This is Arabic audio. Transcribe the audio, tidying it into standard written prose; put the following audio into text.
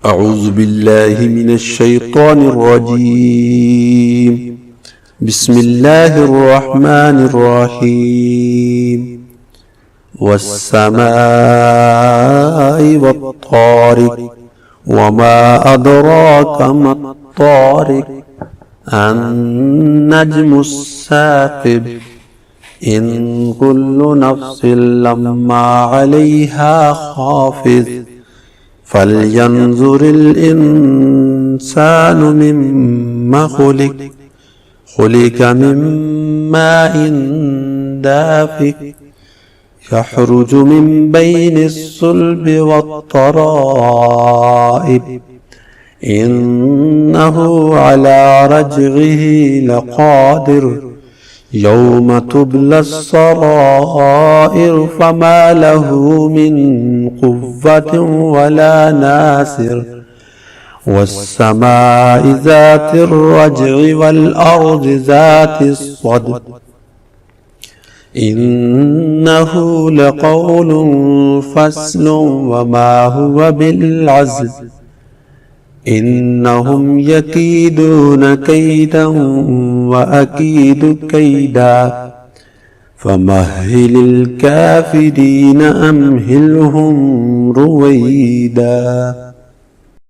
أعوذ بالله من الشيطان الرجيم. بسم الله الرحمن الرحيم. والسماء والطارق وما أدراك ما الطارق النجم الثاقب إن كل نفس لما عليها حافظ فلينظر الإنسان مما خلق من ماء دافق يخرج من بين الصلب والترائب إنه على رجعه لقادر يوم تبلى السرائر فما له من قوة ولا ناصر والسماء ذات الرجع والأرض ذات الصدع إنه لقول فصل وما هو بالعزل إنهم يكيدون كيدا وأكيد كيدا فمهل الكافرين أمهلهم رويدا.